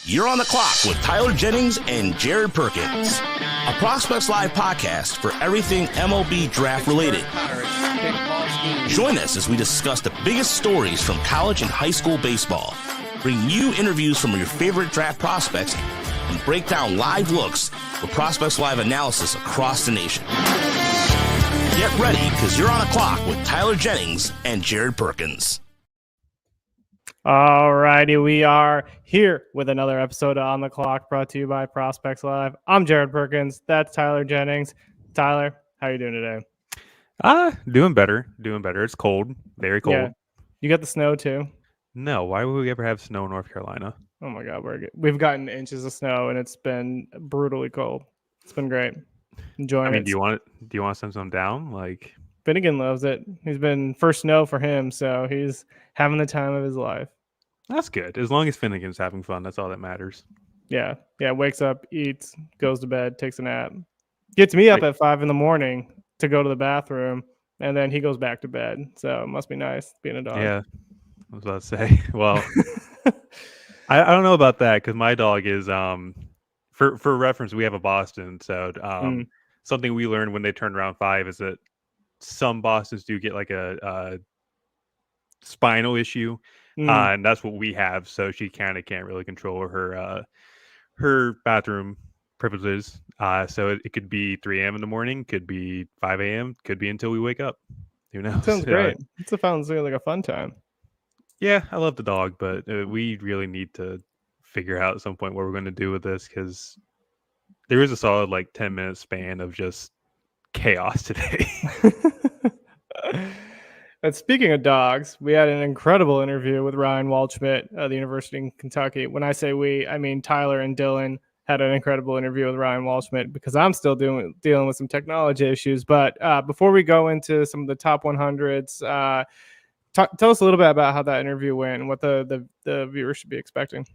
You're on the clock with Tyler Jennings and Jared Perkins, a Prospects Live podcast for everything MLB draft related. Join us as we discuss the biggest stories from college and high school baseball, bring you interviews from your favorite draft prospects, and break down live looks with Prospects Live analysis across the nation. Get ready, because you're on the clock with Tyler Jennings and Jared Perkins. All righty, we are here with another episode of On the Clock brought to you by Prospects Live. I'm Jared Perkins. That's Tyler Jennings. Tyler, how are you doing today? Doing better. It's cold, very cold. Yeah. You got the snow too? No, why would we ever have snow in North Carolina? Oh my God, we've gotten inches of snow and it's been brutally cold. It's been great. Enjoying it. Do you want to send some down? Like, Finnegan loves it. He's been first snow for him, so he's having the time of his life. That's good. As long as Finnegan's having fun, that's all that matters. Yeah. Wakes up, eats, goes to bed, takes a nap, gets me up at 5 a.m. to go to the bathroom, and then he goes back to bed. So it must be nice being a dog. Yeah, I was about to say. Well, I don't know about that because my dog is for reference, we have a Boston. So something we learned when they turned around 5 is that some Bostons do get like a spinal issue, and that's what we have. So she kind of can't really control her bathroom privileges. So it could be 3 a.m. in the morning, could be 5 a.m., could be until we wake up. Who knows? Sounds great. It sounds like a fun time. Yeah, I love the dog, but we really need to figure out at some point what we're going to do with this because there is a solid 10-minute span of just chaos today. And speaking of dogs, we had an incredible interview with Ryan Waldschmidt at the University of Kentucky. When I say we, I mean Tyler and Dylan had an incredible interview with Ryan Waldschmidt because I'm still dealing with some technology issues. But before we go into some of the top 100s, tell us a little bit about how that interview went and what the viewers should be expecting.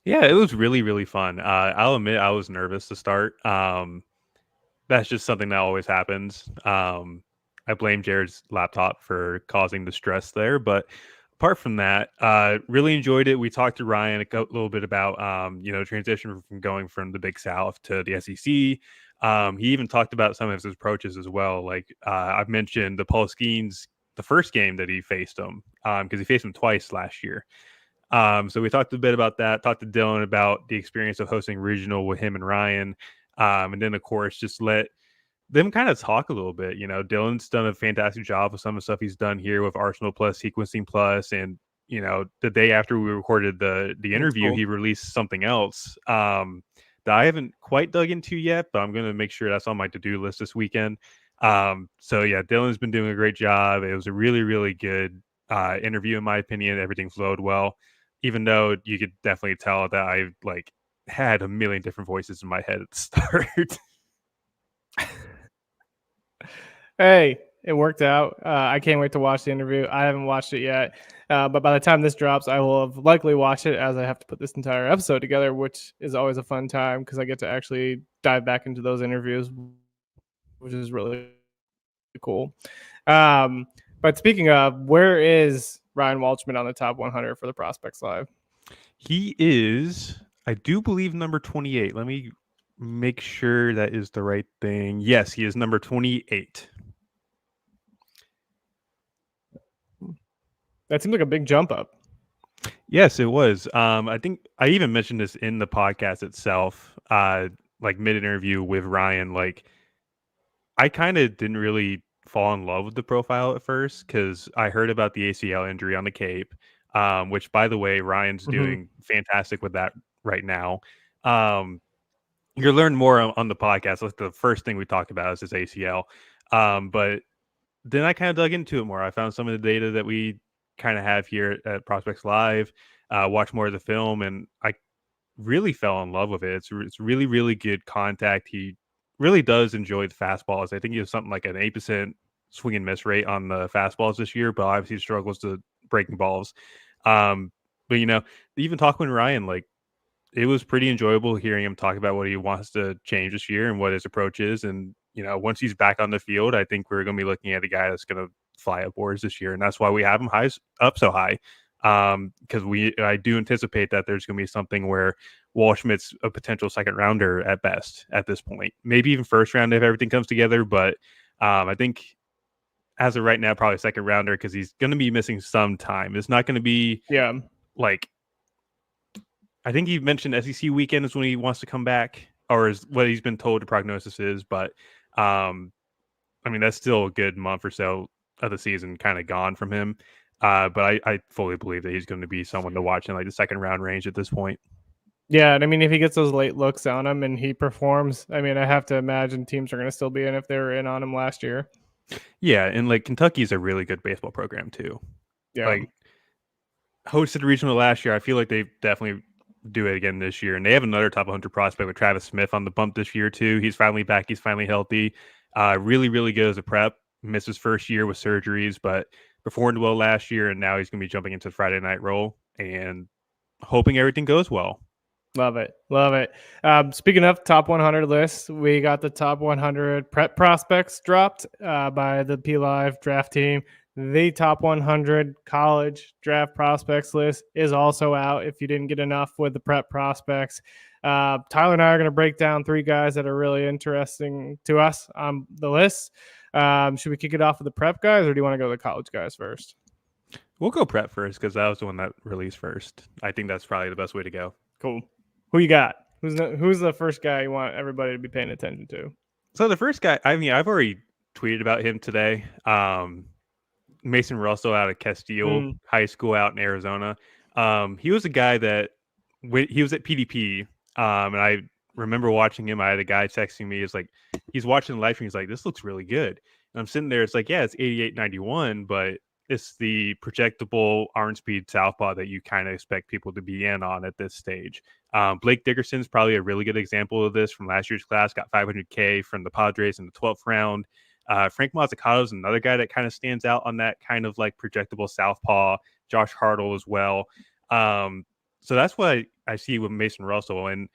Yeah, it was really, really fun. I'll admit I was nervous to start. That's just something that always happens. I blame Jared's laptop for causing the stress there. But apart from that, really enjoyed it. We talked to Ryan a little bit about, transition from going from the Big South to the SEC. He even talked about some of his approaches as well. Like I've mentioned the Paul Skeens, the first game that he faced him, because he faced him twice last year. So we talked a bit about that, talked to Dylan about the experience of hosting regional with him and Ryan. And then, of course, just let them kind of talk a little bit. Dylan's done a fantastic job with some of the stuff he's done here with Arsenal Plus, Sequencing Plus. And, the day after we recorded the interview, He released something else that I haven't quite dug into yet, but I'm going to make sure that's on my to-do list this weekend. So, yeah, Dylan's been doing a great job. It was a really, really good interview, in my opinion. Everything flowed well, even though you could definitely tell that I had a million different voices in my head at the start. Hey, it worked out. I can't wait to watch the interview. I haven't watched it yet, but by the time this drops, I will have likely watched it as I have to put this entire episode together, which is always a fun time because I get to actually dive back into those interviews, which is really cool. But speaking of, where is Ryan Waldschmidt on the top 100 for the Prospects Live? He is, I do believe, number 28. Let me make sure that is the right thing. Yes, he is number 28. That seems like a big jump up. Yes, it was. I think I even mentioned this in the podcast itself, mid-interview with Ryan. I kind of didn't really fall in love with the profile at first because I heard about the ACL injury on the Cape, which, by the way, Ryan's doing fantastic with that right now. You'll learn more on the podcast. The first thing we talked about is his ACL. But then I kind of dug into it more. I found some of the data that we kind of have here at Prospects Live, watch more of the film, and I really fell in love with it. It's really, really good contact. He really does enjoy the fastballs. I think he has something like an 8% swing and miss rate on the fastballs this year, but obviously struggles to breaking balls. But even talking with Ryan, it was pretty enjoyable hearing him talk about what he wants to change this year and what his approach is. And, once he's back on the field, I think we're going to be looking at a guy that's going to fly up boards this year. And that's why we have him up so high. Because I do anticipate that there's going to be something where Waldschmidt's a potential second rounder at best at this point, maybe even first round if everything comes together. But I think as of right now, probably second rounder because he's going to be missing some time. It's not going to be like, I think he mentioned SEC weekend is when he wants to come back, or is what he's been told the prognosis is. But I mean, that's still a good month or so of the season kind of gone from him. But I fully believe that he's going to be someone to watch in like the second round range at this point. Yeah, and I mean, if he gets those late looks on him and he performs, I mean, I have to imagine teams are going to still be in if they were in on him last year. Yeah, and like Kentucky's a really good baseball program too. Yeah, like hosted regional last year. I feel like they definitely do it again this year, and they have another top 100 prospect with Travis Smith on the bump this year too. He's finally back. He's finally healthy. Really, really good as a prep. Missed his first year with surgeries, but performed well last year, and now he's going to be jumping into the Friday night role and hoping everything goes well. Love it. Love it. Speaking of top 100 lists, we got the top 100 prep prospects dropped by the P Live draft team. The top 100 college draft prospects list is also out if you didn't get enough with the prep prospects. Tyler and I are going to break down 3 guys that are really interesting to us on the list. Should we kick it off with the prep guys, or do you want to go to the college guys first? We'll go prep first because that was the one that released first. I think that's probably the best way to go. Cool. Who you got? Who's the first guy you want everybody to be paying attention to? So the first guy, I mean, I've already tweeted about him today. Mason Russell out of Castile High School out in Arizona. He was a guy that he was at PDP, and I remember watching him. I had a guy texting me. It's like he's watching the live stream. He's like, "This looks really good." And I'm sitting there. It's like, yeah, it's 88.91, but it's the projectable arm speed southpaw that you kind of expect people to be in on at this stage. Blake Dickerson's probably a really good example of this from last year's class. Got 500K from the Padres in the 12th round. Frank Mazzucato is another guy that kind of stands out on that kind of like projectable southpaw. Josh Hartle as well. So that's what I see with Mason Russell. And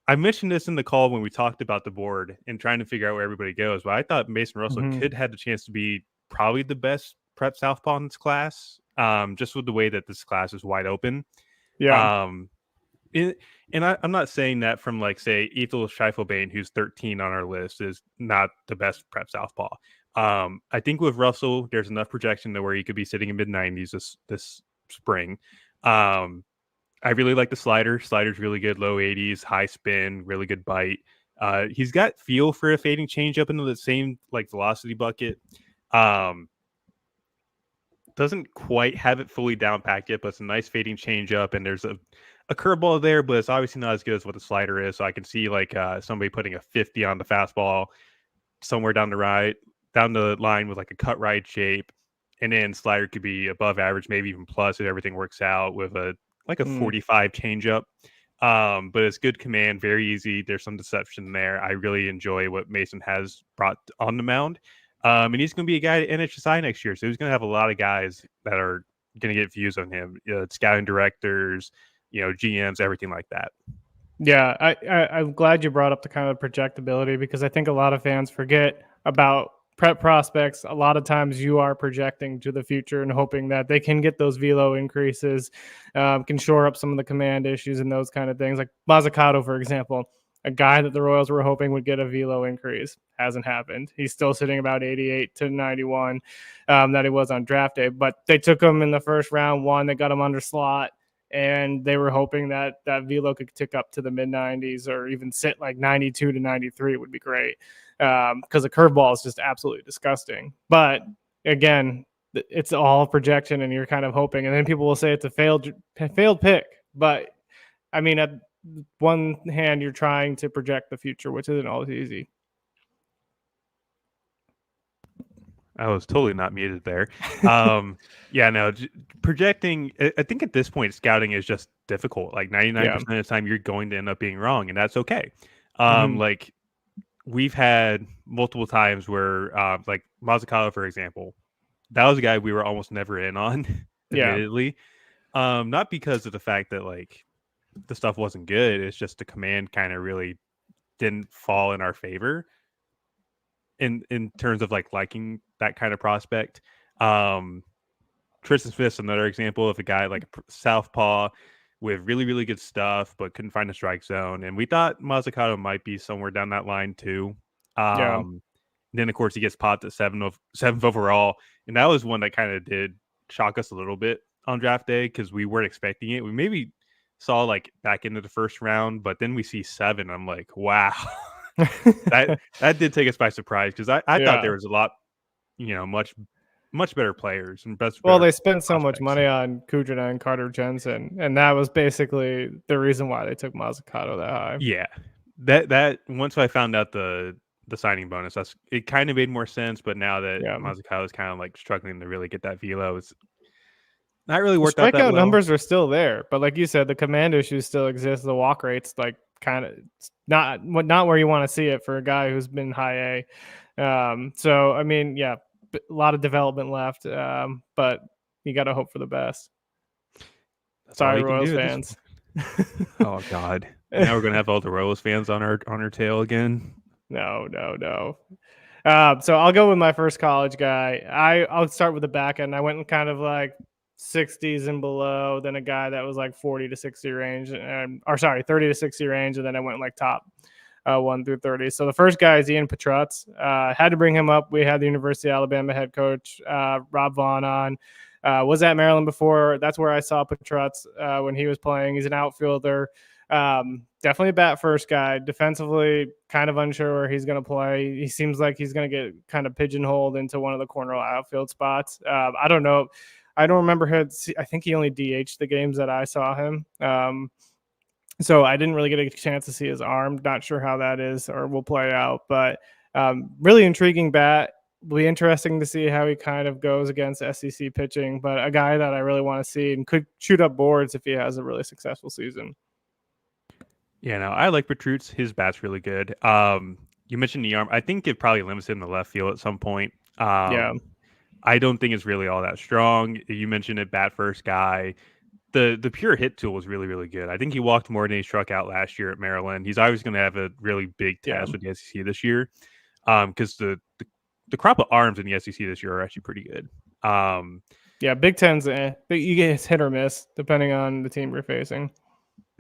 I mentioned this in the call when we talked about the board and trying to figure out where everybody goes. But I thought Mason Russell could have the chance to be probably the best prep southpaw in this class, just with the way that this class is wide open. Yeah. And I'm not saying that from like, say, Ethel Scheifelebein, who's 13 on our list, is not the best prep southpaw. I think with Russell, there's enough projection to where he could be sitting in mid-90s this spring. I really like the slider. Slider's really good, low 80s, high spin, really good bite. He's got feel for a fading changeup into the same like velocity bucket. Doesn't quite have it fully down packed yet, but it's a nice fading changeup, and there's a curveball there, but it's obviously not as good as what the slider is. So I can see like somebody putting a 50 on the fastball somewhere down the line with like a cut right shape, and then slider could be above average, maybe even plus if everything works out with a 45 changeup. But it's good command, very easy. There's some deception there. I really enjoy what Mason has brought on the mound. And he's going to be a guy at NHSI next year. So he's going to have a lot of guys that are going to get views on him, scouting directors, GMs, everything like that. Yeah, I'm glad you brought up the kind of projectability, because I think a lot of fans forget about prep prospects. A lot of times you are projecting to the future and hoping that they can get those velo increases, can shore up some of the command issues and those kind of things. Like Mazzucato, for example, a guy that the Royals were hoping would get a velo increase. Hasn't happened. He's still sitting about 88 to 91 that he was on draft day. But they took him in the first round. They got him under slot, and they were hoping that velo could tick up to the mid-90s or even sit like 92 to 93 would be great, because the curveball is just absolutely disgusting. But again, it's all projection, and you're kind of hoping. And then people will say it's a failed pick. But I mean, at one hand, you're trying to project the future, which isn't always easy. I was totally not muted there. Projecting, I think at this point, scouting is just difficult. Like 99% of the time, you're going to end up being wrong, and that's okay. Like we've had multiple times where, like Mazzucato, for example, that was a guy we were almost never in on, admittedly. Not because of the fact that like the stuff wasn't good. It's just the command kind of really didn't fall in our favor in terms of like liking that kind of prospect. Tristan Smith's another example of a guy like a southpaw with really, really good stuff, but couldn't find a strike zone. And we thought Mazzucato might be somewhere down that line too. Yeah. Then of course he gets popped at seventh overall, and that was one that kind of did shock us a little bit on draft day because we weren't expecting it. We maybe saw like back into the first round, but then we see 7. I'm like, wow, that did take us by surprise because I thought there was a lot, much better players and Well, better they spent so much prospects. money on Kudrina and Carter Jensen, and that was basically the reason why they took Mazzucato that high. Yeah, that once I found out the signing bonus, it kind of made more sense. But now that Mazzucato is kind of like struggling to really get that velo, it's not really worked out that well. Strikeout numbers are still there, but like you said, the command issues still exist. The walk rate's like kind of not where you want to see it for a guy who's been high A. So I mean, yeah, a lot of development left, but you got to hope for the best. Sorry, Royals fans. Oh God! Now we're gonna have all the Royals fans on our tail again. No. So I'll go with my first college guy. I'll start with the back end. I went kind of like 60s and below, then a guy that was like 40 to 60 range, 30 to 60 range, and then I went like top 1 through 30. So the first guy is Ian Petrutz. Had to bring him up. We had the University of Alabama head coach Rob Vaughn on. Was at Maryland before. That's where I saw Petrutz when he was playing. He's an outfielder. Definitely a bat first guy. Defensively, kind of unsure where he's going to play. He seems like he's going to get kind of pigeonholed into one of the corner outfield spots. I don't know. I don't remember him. I think he only DH'd the games that I saw him. So I didn't really get a chance to see his arm. Not sure how that is or will play out, but really intriguing bat. Will be interesting to see how he kind of goes against SEC pitching, but a guy that I really want to see and could shoot up boards if he has a really successful season. Yeah, no, I like Petrutz. His bat's really good. You mentioned the arm. I think it probably limits him to left field at some point. Yeah. I don't think it's really all that strong. You mentioned it, bat first guy. The pure hit tool was really, really good. I think he walked more than he struck out last year at Maryland. He's always going to have a really big test with the SEC this year because the crop of arms in the SEC this year are actually pretty good. Yeah, Big Ten's you get hit or miss depending on the team you're facing.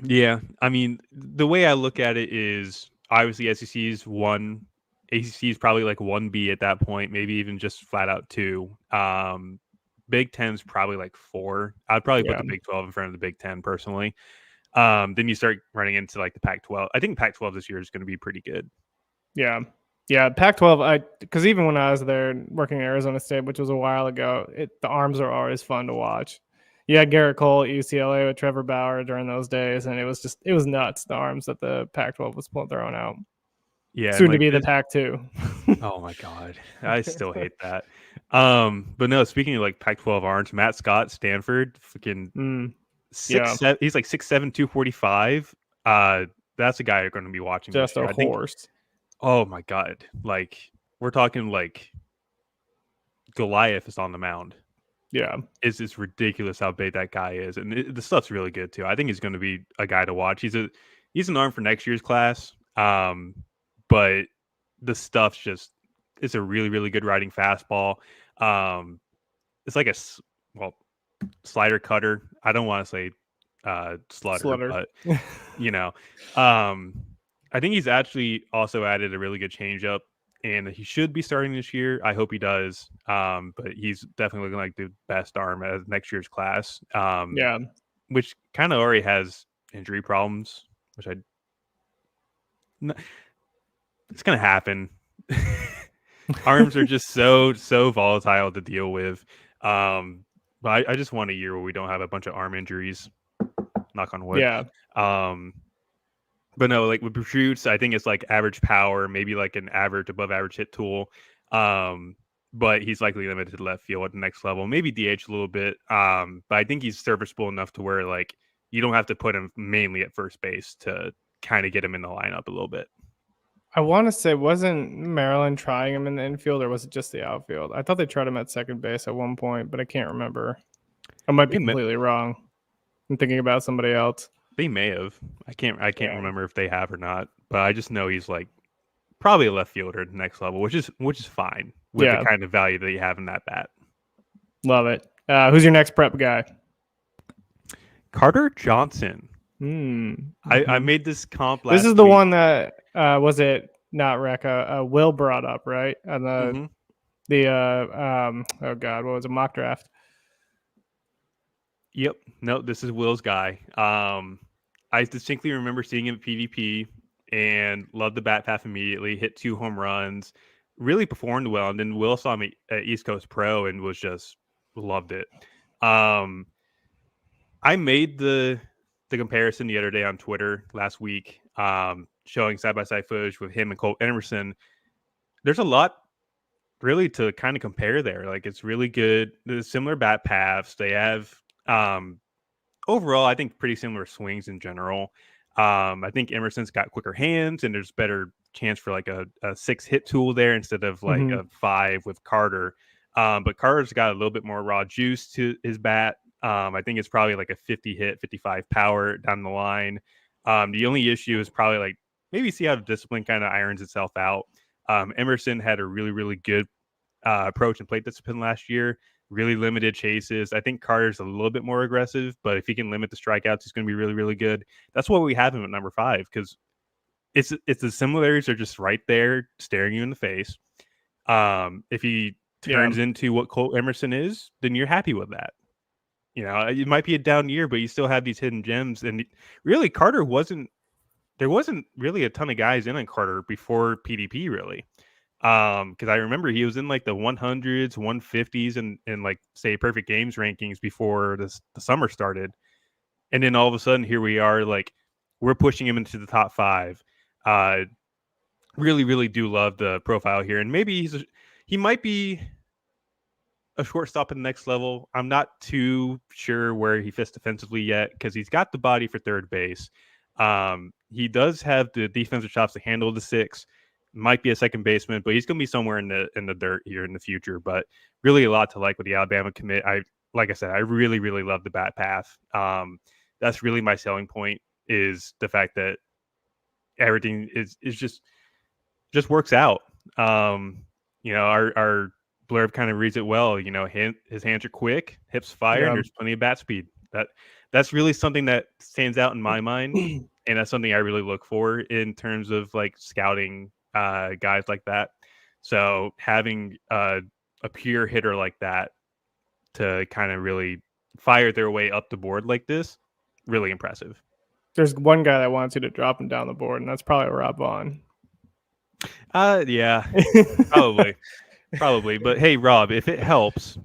Yeah, I mean, the way I look at it is obviously SEC's 1, ACC is probably like 1B at that point, maybe even just flat out 2. Big Ten's probably like 4. I'd probably put the Big 12 in front of the Big 10 personally. Then you start running into like the Pac-12. I think Pac-12 this year is going to be pretty good. Yeah, Pac-12. Because even when I was there working at Arizona State, which was a while ago, the arms are always fun to watch. You had Garrett Cole at UCLA with Trevor Bauer during those days, and it was nuts, the arms that the Pac-12 was throwing out. Yeah, soon to be the Pac-2. Oh my God, I still hate that. But no, speaking of like Pac-12 arms, Matt Scott, Stanford, freaking 6'7", he's like 6'7", 245. That's a guy you're going to be watching. Just a horse. Oh my God, like we're talking like Goliath is on the mound. Yeah, it's ridiculous how big that guy is, and the stuff's really good too. I think he's going to be a guy to watch. He's an arm for next year's class. But the stuff's it's a really, really good riding fastball. It's like a slider cutter. I don't want to say slutter, but I think he's actually also added a really good changeup, and he should be starting this year. I hope he does. But he's definitely looking like the best arm as next year's class. Which kind of already has injury problems, which it's gonna happen. Arms are just so volatile to deal with. But I just want a year where we don't have a bunch of arm injuries. Knock on wood. Yeah. But no, like with Petrutz, I think it's like average power, maybe like an average, above average hit tool. But he's likely limited to left field at the next level, maybe DH a little bit. But I think he's serviceable enough to where like you don't have to put him mainly at first base to kind of get him in the lineup a little bit. I want to say, wasn't Maryland trying him in the infield, or was it just the outfield? I thought they tried him at second base at one point, but I can't remember. I might be completely wrong. I'm thinking about somebody else. They may have. I can't remember if they have or not. But I just know he's like probably a left fielder at the next level, which is fine with the kind of value that you have in that bat. Love it. Who's your next prep guy? Carter Johnson. Mm-hmm. I made this comp last This is the week. one that was it not Rekka, Will brought up, right? On oh god, what was it, mock draft? Yep. No, this is Will's guy. I distinctly remember seeing him at PvP and loved the bat path immediately, hit 2 home runs, really performed well. And then Will saw me at East Coast Pro and was just loved it. I made the comparison the other day on Twitter last week, showing side-by-side footage with him and Colt Emerson. There's a lot really to kind of compare there. Like, it's really good. There's similar bat paths. They have overall, I think pretty similar swings in general. I think Emerson's got quicker hands and there's better chance for like a 6 hit tool there instead of like a 5 with Carter. But Carter's got a little bit more raw juice to his bat. I think it's probably like a 50 hit, 55 power down the line. The only issue is probably like maybe see how the discipline kind of irons itself out. Emerson had a really, really good approach and plate discipline last year. Really limited chases. I think Carter's a little bit more aggressive, but if he can limit the strikeouts, he's going to be really, really good. That's why we have him at number 5, because it's the similarities are just right there, staring you in the face. If he turns into what Colt Emerson is, then you're happy with that. You know, it might be a down year, but you still have these hidden gems. And really, Carter there wasn't really a ton of guys in on Carter before PDP, really. Because I remember he was in like the 100s, 150s, and like say perfect games rankings before the summer started. And then all of a sudden, here we are, like we're pushing him into the top 5. Really, really do love the profile here. And maybe he might be a shortstop at the next level. I'm not too sure where he fits defensively yet because he's got the body for third base. He does have the defensive chops to handle the 6. Might be a second baseman, but he's going to be somewhere in the dirt here in the future. But really a lot to like with the Alabama commit. Like I said, I really, really love the bat path. That's really my selling point, is the fact that everything is just works out. You know, our blurb kind of reads it well. You know, his hands are quick, hips fire, and there's plenty of bat speed. That's really something that stands out in my mind, and that's something I really look for in terms of like scouting guys like that. So having a pure hitter like that to kind of really fire their way up the board like this, really impressive. There's one guy that wants you to drop him down the board, and that's probably Rob Vaughn. Yeah, probably. But hey, Rob, if it helps,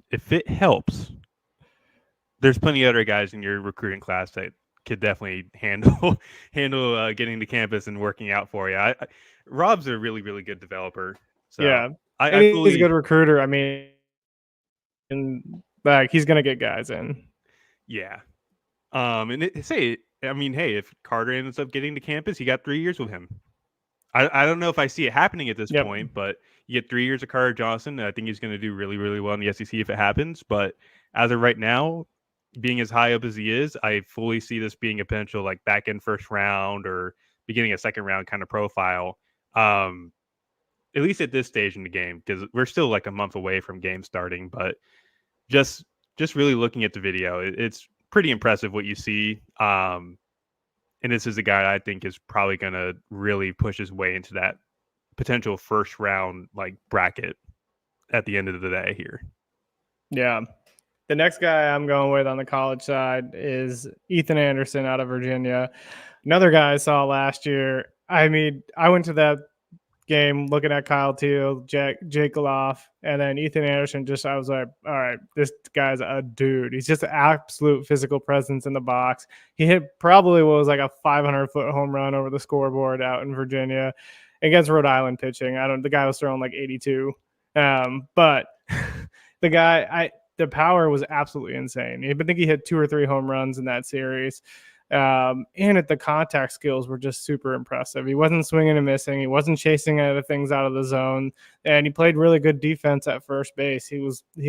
there's plenty of other guys in your recruiting class that could definitely handle getting to campus and working out for you. Rob's a really, really good developer. So yeah, he's a good recruiter. I mean, and like he's gonna get guys in. Yeah. If Carter ends up getting to campus, you got 3 years with him. I don't know if I see it happening at this point, but you get 3 years of Carter Johnson. And I think he's going to do really, really well in the SEC if it happens. But as of right now, being as high up as he is, I fully see this being a potential like back end first round or beginning a second round kind of profile. At least at this stage in the game, because we're still like a month away from game starting. But just really looking at the video, it's pretty impressive what you see. And this is a guy I think is probably going to really push his way into that potential first round like bracket at the end of the day here. Yeah. The next guy I'm going with on the college side is Ethan Anderson out of Virginia. Another guy I saw last year. I mean, I went to that game looking at Kyle Teal, Jake Loff, and then Ethan Anderson. I was like, all right, this guy's a dude. He's just an absolute physical presence in the box. He hit probably what was like a 500-foot home run over the scoreboard out in Virginia against Rhode Island pitching. The guy was throwing like 82. But the power was absolutely insane. I think he hit 2 or 3 home runs in that series. And the contact skills were just super impressive. He wasn't swinging and missing. He wasn't chasing other things out of the zone, and he played really good defense at first base. He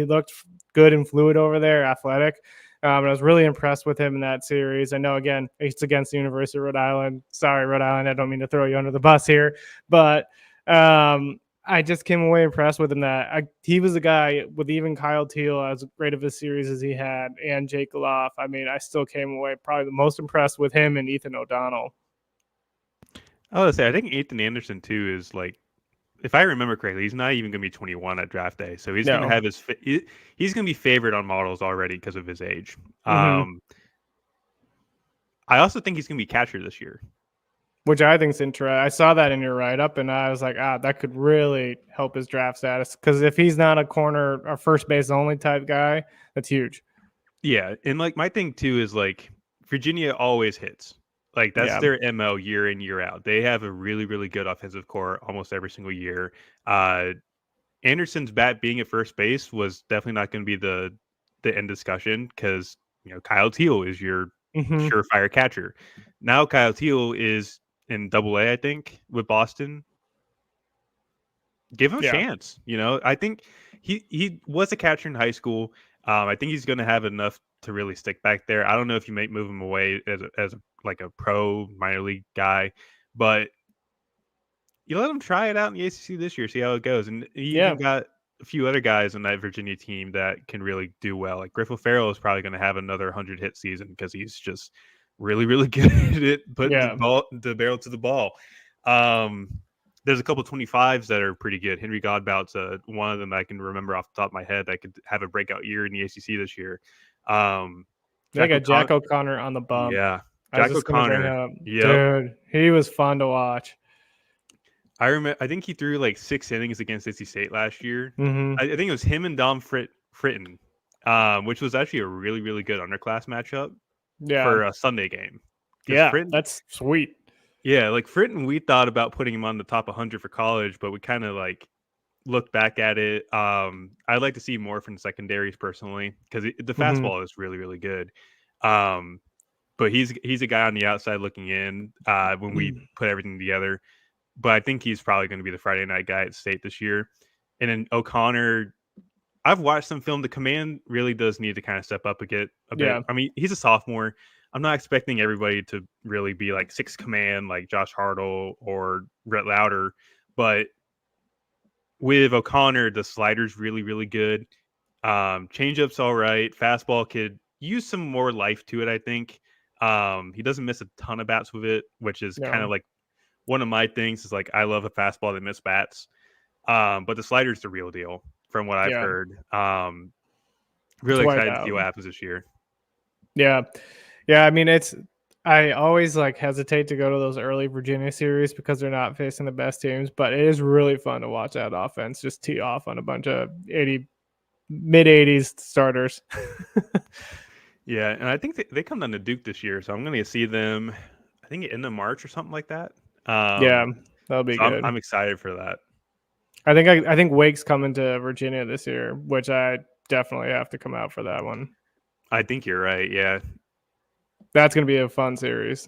looked good and fluid over there, athletic. I was really impressed with him in that series. I know, again, it's against the University of Rhode Island. Sorry, Rhode Island. I don't mean to throw you under the bus here, but I I just came away impressed with him he was a guy with even Kyle Teal, as great of a series as he had, and Jake Loff. I mean, I still came away probably the most impressed with him and Ethan O'Donnell. I would say I think Ethan Anderson too is like, if I remember correctly, he's not even going to be 21 at draft day, so he's going to have he's going to be favored on models already because of his age. Mm-hmm. I also think he's going to be catcher this year, which I think is interesting. I saw that in your write-up, and I was like, that could really help his draft status. Because if he's not a corner or first base only type guy, that's huge. Yeah, and like my thing too is like Virginia always hits. Like that's their MO year in, year out. They have a really, really good offensive core almost every single year. Anderson's bat being at first base was definitely not going to be the end discussion because Kyle Teal is your surefire catcher. Now Kyle Teal is in Double-A, I think, with Boston. Give him a chance. I think he was a catcher in high school. I think he's going to have enough to really stick back there. I don't know if you might move him away as like a pro minor league guy, but you let him try it out in the ACC this year, see how it goes. And he even got a few other guys on that Virginia team that can really do well. Like Griffith Farrell is probably going to have another 100-hit season because he's just really, really good at putting the barrel to the ball. There's a couple 25s that are pretty good. Henry Godbout's one of them I can remember off the top of my head that could have a breakout year in the ACC this year. They got Jack O'Connor on the bump. Yeah, Jack O'Connor. Dude, he was fun to watch. I think he threw like 6 innings against NC State last year. Mm-hmm. I think it was him and Dom Fritton, which was actually a really, really good underclass matchup for a Sunday game. Yeah, that's sweet. Yeah, like Fritton, we thought about putting him on the top 100 for college, but we kind of like looked back at it. I'd like to see more from secondaries personally because the fastball is really, really good. But he's a guy on the outside looking in when we put everything together. But I think he's probably going to be the Friday night guy at State this year. And then O'Connor, I've watched some film. The command really does need to kind of step up a bit. I mean, he's a sophomore. I'm not expecting everybody to really be like 6 command like Josh Hartle or Brett Lauder. But with O'Connor, the slider's really, really good. Changeup's all right. Fastball could use some more life to it, I think. He doesn't miss a ton of bats with it, which is kind of like one of my things is like I love a fastball that miss bats. But the slider's the real deal from what I've heard. Really excited to see what happens this year. Yeah. Yeah, I mean, I always like hesitate to go to those early Virginia series because they're not facing the best teams, but it is really fun to watch that offense just tee off on a bunch of mid-80s starters. Yeah, and I think they come down to Duke this year, so I'm going to see them, I think, in the March or something like that. That'll be good. I'm excited for that. I think Wake's coming to Virginia this year, which I definitely have to come out for that one. I think you're right, yeah. That's going to be a fun series.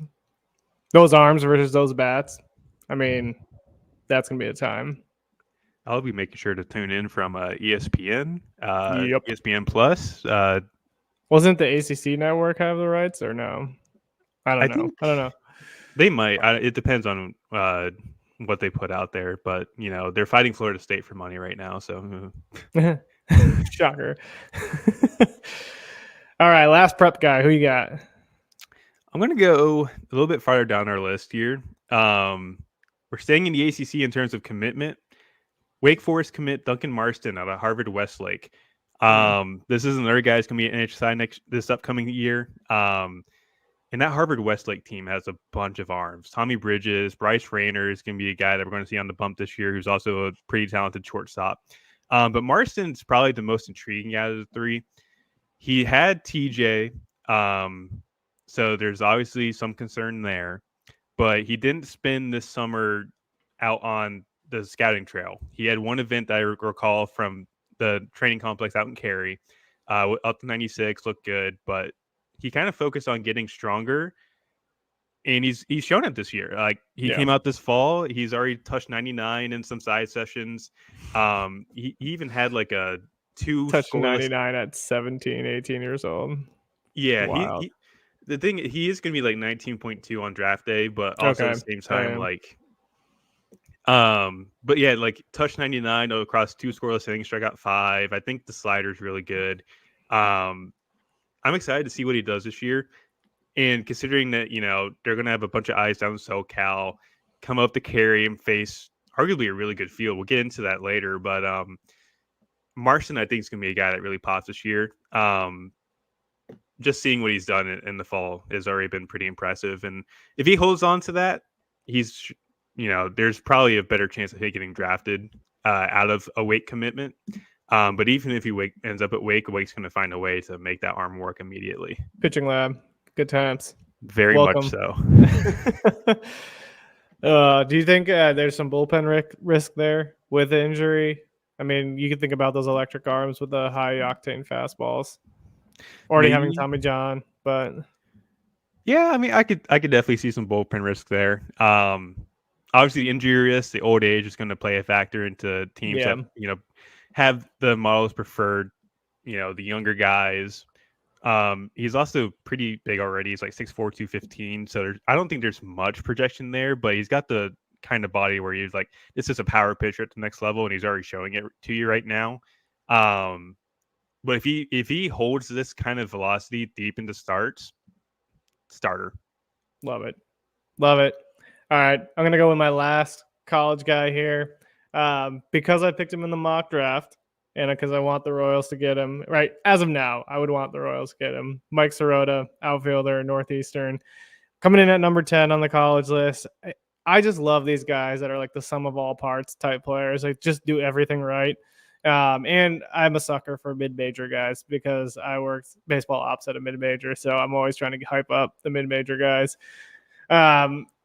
Those arms versus those bats. I mean, that's going to be a time. I'll be making sure to tune in from ESPN, Yep. ESPN Plus. Wasn't the ACC network have the rights or no? I don't know. They might. It depends on what they put out there, but they're fighting Florida State for money right now. So, shocker. All right, last prep guy. Who you got? I'm going to go a little bit farther down our list here. We're staying in the ACC in terms of commitment. Wake Forest commit Duncan Marston out of Harvard Westlake. This is another guy who's going to be at NHSI this upcoming year. And that Harvard Westlake team has a bunch of arms. Tommy Bridges, Bryce Rayner is going to be a guy that we're going to see on the bump this year, who's also a pretty talented shortstop. But Marston's probably the most intriguing out of the three. He had TJ, so there's obviously some concern there. But he didn't spend this summer out on the scouting trail. He had one event that I recall from the training complex out in Cary, up to 96, looked good, but he kind of focused on getting stronger, and he's shown it this year. Like he came out this fall, he's already touched 99 in some side sessions. He even had like a 2 touched 99 at 17, 18 years old. Yeah, the thing, he is going to be like 19.2 on draft day, but also at the same time, like But yeah, like touch 99 across 2 scoreless innings, strike out 5. I think the slider's really good. I'm excited to see what he does this year. And considering that, they're going to have a bunch of eyes down in SoCal, come up to carry and face arguably a really good field. We'll get into that later. But Marston, I think, is going to be a guy that really pops this year. Just seeing what he's done in the fall has already been pretty impressive. And if he holds on to that, he's, there's probably a better chance of him getting drafted out of a Wake commitment. But even if he ends up at Wake's going to find a way to make that arm work immediately. Pitching lab. Good times. Very Welcome. much so. Do you think there's some bullpen risk there with the injury? I mean, you could think about those electric arms with the high octane fastballs. Already having Tommy John, but yeah, I mean, I could definitely see some bullpen risk there. Obviously, the injury risk, the old age is going to play a factor into teams that have the models preferred. The younger guys. He's also pretty big already. He's like 6'4", 215. So I don't think there's much projection there, but he's got the kind of body where he's like, this is a power pitcher at the next level, and he's already showing it to you right now. But if he holds this kind of velocity deep into starts, starter. Love it. All right, I'm gonna go with my last college guy here, because I picked him in the mock draft. And because I want the Royals to get him, right? As of now, I would want the Royals to get him. Mike Sirota, outfielder, Northeastern, coming in at number 10 on the college list. I just love these guys that are like the sum of all parts type players. They just do everything right. And I'm a sucker for mid-major guys because I worked baseball ops at a mid-major, so I'm always trying to hype up the mid-major guys.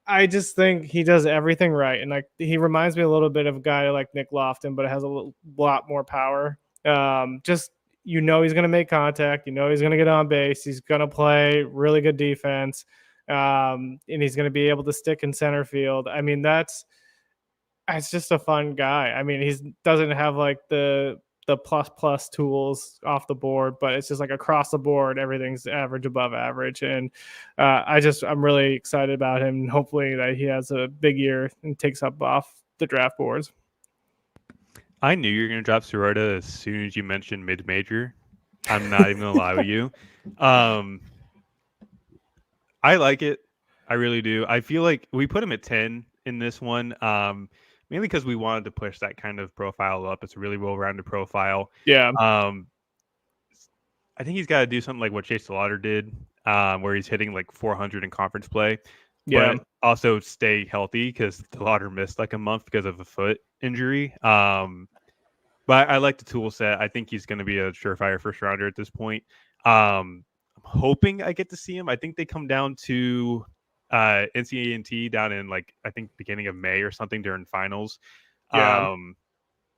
I just think he does everything right. And like he reminds me a little bit of a guy like Nick Lofton, but it has a lot more power. He's going to make contact. He's going to get on base. He's going to play really good defense. And he's going to be able to stick in center field. I mean, it's just a fun guy. I mean, he doesn't have like the plus tools off the board, but it's just like across the board, everything's average, above average. And I'm really excited about him. And hopefully that he has a big year and takes up off the draft boards. I knew you were going to drop Sirota as soon as you mentioned mid-major. I'm not even going to lie with you. I like it. I really do. I feel like we put him at 10 in this one. Mainly because we wanted to push that kind of profile up. It's a really well-rounded profile. Yeah. I think he's got to do something like what Chase DeLauder did, where he's hitting like 400 in conference play. Yeah. But also stay healthy because DeLauder missed like a month because of a foot injury. But I like the tool set. I think he's going to be a surefire first rounder at this point. I'm hoping I get to see him. I think they come down to NCAA down in like I think beginning of May or something during finals. Yeah.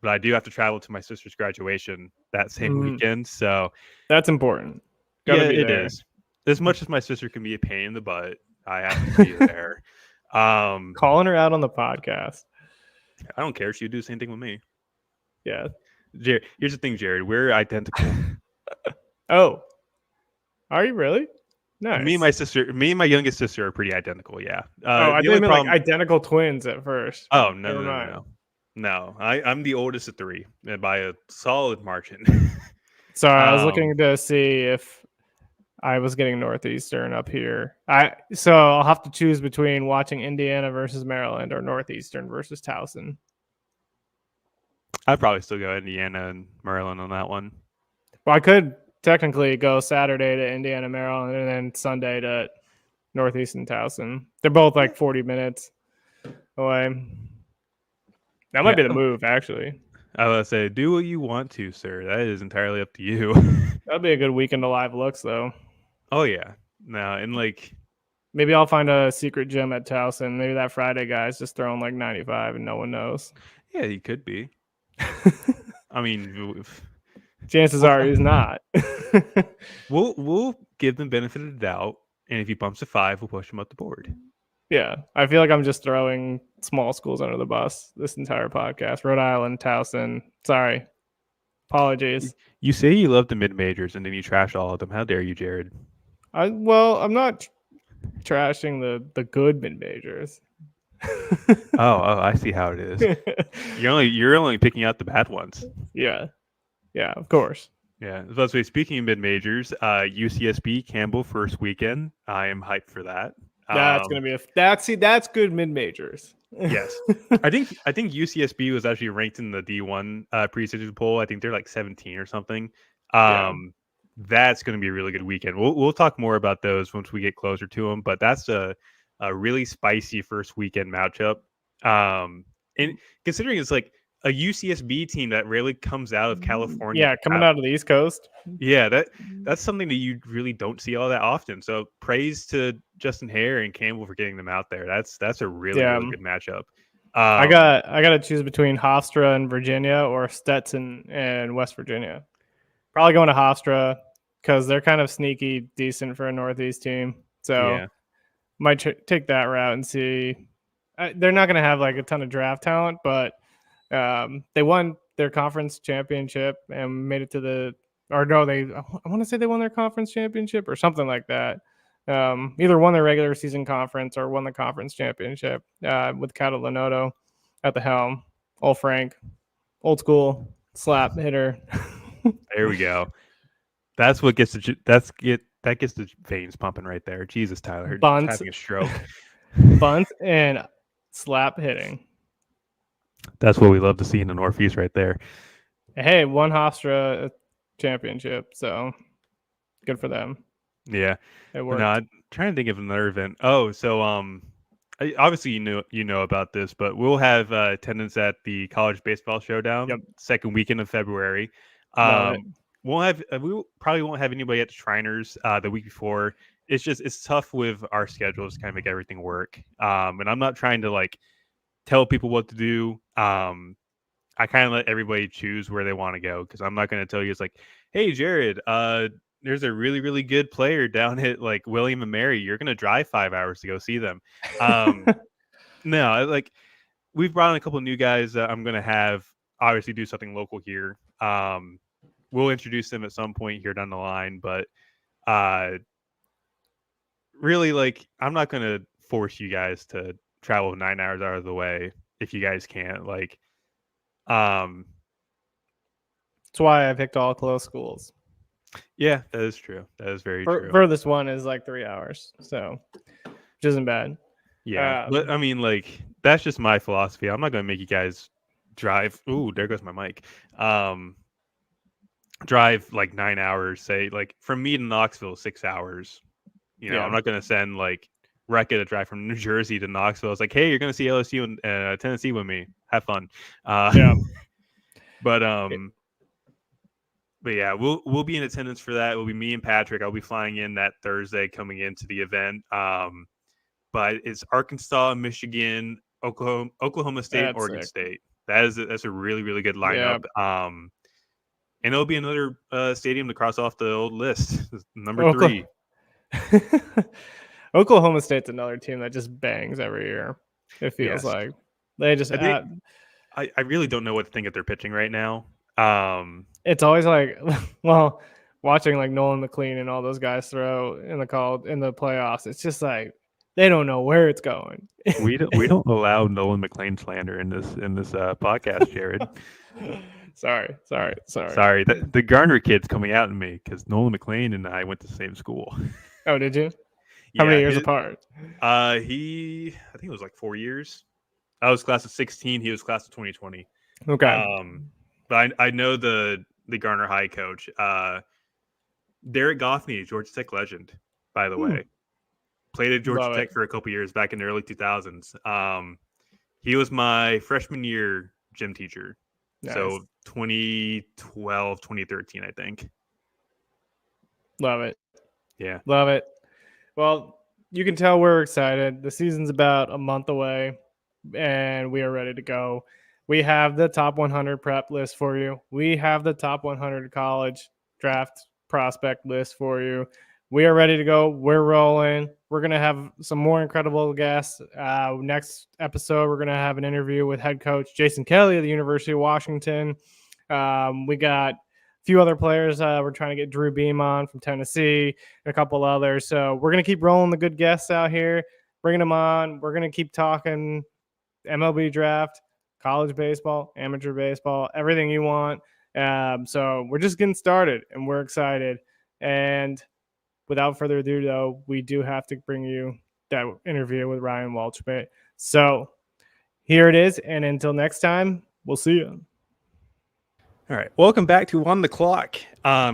But I do have to travel to my sister's graduation that same weekend, so that's important. It is. As much as my sister can be a pain in the butt, I have to be there. Calling her out on the podcast. I don't care. She'd do the same thing with me. Yeah. Here's the thing, Jared. We're identical. Oh, are you really? Nice. Me and my youngest sister are pretty identical. Yeah. I didn't mean like identical twins at first. Oh no. I'm the oldest of 3 by a solid margin. Sorry, I was looking to see if I was getting Northeastern up here. So I'll have to choose between watching Indiana versus Maryland or Northeastern versus Towson. I'd probably still go Indiana and Maryland on that one. Well, I could technically go Saturday to Indiana, Maryland, and then Sunday to Northeastern Towson. They're both like 40 minutes away. That might be the move, actually. I would say, do what you want to, sir. That is entirely up to you. That'd be a good weekend of live looks, though. Oh, yeah. No, and like... Maybe I'll find a secret gym at Towson. Maybe that Friday guy's just throwing like 95 and no one knows. Yeah, he could be. I mean... Chances are he's not. We'll give them benefit of the doubt, and if he bumps to 5, we'll push him up the board. Yeah, I feel like I'm just throwing small schools under the bus this entire podcast. Rhode Island, Towson. Sorry. Apologies. You say you love the mid-majors, and then you trash all of them. How dare you, Jared? I'm not trashing the good mid-majors. Oh, I see how it is. You're only picking out the bad ones. Yeah, of course. Yeah. So speaking of mid majors, UCSB Campbell first weekend. I am hyped for that. That's gonna be that's good mid majors. Yes. I think UCSB was actually ranked in the D1 preseason poll. I think they're like 17 or something. Yeah. That's going to be a really good weekend. We'll talk more about those once we get closer to them. But that's a really spicy first weekend matchup. And considering it's like a UCSB team that really comes out of California. Yeah, coming out of the East Coast. Yeah, that's something that you really don't see all that often. So praise to Justin Hare and Campbell for getting them out there. That's a really good matchup. I got to choose between Hofstra and Virginia or Stetson and West Virginia. Probably going to Hofstra because they're kind of sneaky, decent for a Northeast team. So might take that route and see. They're not going to have like a ton of draft talent, but they won their conference championship and made it to I want to say they won their conference championship or something like that. Either won their regular season conference or won the conference championship with Catalanoto at the helm. Old Frank, old school slap hitter. There we go. That's what gets that gets the veins pumping right there. Jesus, Tyler, Bunts, having a stroke. Bunt and slap hitting. That's what we love to see in the Northeast right there. Hey, won Hofstra championship, so good for them. Yeah, it worked. No, I'm trying to think of another event. Oh, so obviously you know about this, but we'll have attendance at the College Baseball Showdown second weekend of February. We probably won't have anybody at the Shriners the week before. It's tough with our schedules to kind of make everything work. And I'm not trying to like tell people what to do. I kind of let everybody choose where they want to go because I'm not going to tell you it's like, hey, Jared, there's a really, really good player down at like William and Mary. You're going to drive 5 hours to go see them. No, like we've brought in a couple of new guys that I'm going to have obviously do something local here. We'll introduce them at some point here down the line, but really, like, I'm not going to force you guys to travel 9 hours out of the way if you guys can't. Like, that's why I picked all close schools. Yeah, that is true. That is very true. Furthest one is like 3 hours, so which isn't bad. Yeah, but I mean, like, that's just my philosophy. I'm not going to make you guys drive. Ooh, there goes my mic. Drive like 9 hours. Say like from me to Knoxville, 6 hours. You know, I'm not going to send like Recca to drive from New Jersey to Knoxville. It's like, hey, you're going to see LSU and Tennessee with me. Have fun. But yeah, we'll be in attendance for that. It will be me and Patrick. I'll be flying in that Thursday, coming into the event. But it's Arkansas, Michigan, Oklahoma State, Oregon State. That's a really, really good lineup. And it'll be another stadium to cross off the old list. Number 3. Oklahoma State's another team that just bangs every year. It feels like they just. I really don't know what to think of their pitching right now. It's always like, well, watching like Nolan McLean and all those guys throw in the playoffs. It's just like they don't know where it's going. We don't allow Nolan McLean slander in this podcast, Jared. Sorry. The Garner kid's coming out in me because Nolan McLean and I went to the same school. Oh, did you? How many years apart? I think it was like 4 years. I was class of 16. He was class of 2020. Okay. But I know the Garner High coach, Derek Goffney, Georgia Tech legend, by the way. Played at Georgia Tech for a couple years back in the early 2000s. He was my freshman year gym teacher. Nice. So 2012, 2013, I think. Love it. Yeah. Love it. Well, you can tell we're excited. The season's about a month away, and we are ready to go. We have the top 100 prep list for you. We have the top 100 college draft prospect list for you. We are ready to go. We're rolling. We're going to have some more incredible guests. Next episode, we're going to have an interview with head coach Jason Kelly of the University of Washington. We got a few other players. We're trying to get Drew Beam on from Tennessee and a couple others. So we're going to keep rolling the good guests out here, bringing them on. We're going to keep talking MLB draft, college baseball, amateur baseball, everything you want. So we're just getting started, and we're excited. And without further ado, though, we do have to bring you that interview with Ryan Waldschmidt. So here it is. And until next time, we'll see you. All right, welcome back to On the Clock.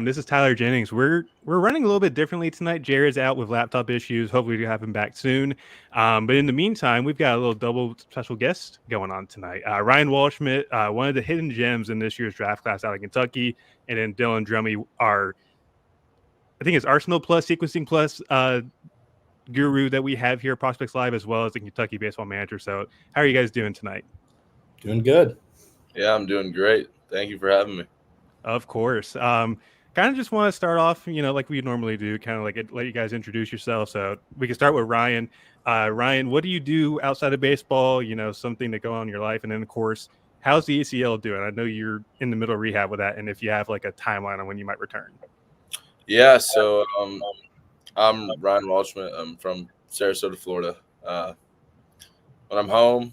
This is Tyler Jennings. We're running a little bit differently tonight. Jared's out with laptop issues. Hopefully, we'll have him back soon. But in the meantime, we've got a little double special guest going on tonight. Ryan Waldschmidt, one of the hidden gems in this year's draft class out of Kentucky, and then Dylan Drummey, I think it's Arsenal Plus, Sequencing Plus guru that we have here at Prospects Live, as well as the Kentucky Baseball Manager. So, how are you guys doing tonight? Doing good. Yeah, I'm doing great. Thank you for having me. Of course. Kind of just want to start off, like we normally do, kind of like let you guys introduce yourself. So we can start with Ryan. Ryan, what do you do outside of baseball? Something that go on in your life. And then, of course, how's the ACL doing? I know you're in the middle of rehab with that. And if you have like a timeline on when you might return. Yeah, so I'm Ryan Waldschmidt. I'm from Sarasota, Florida. When I'm home,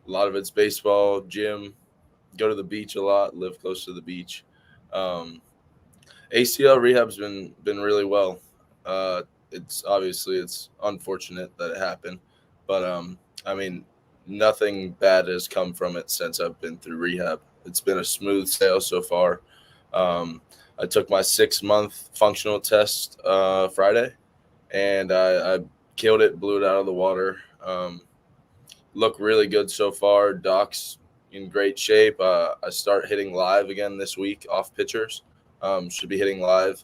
a lot of it's baseball, gym, go to the beach a lot, live close to the beach. ACL rehab's been really well. It's unfortunate that it happened, but nothing bad has come from it since I've been through rehab. It's been a smooth sail so far. I took my 6-month functional test Friday, and I killed it, blew it out of the water. Look really good so far. Doc's in great shape. I start hitting live again this week off pitchers. Should be hitting live,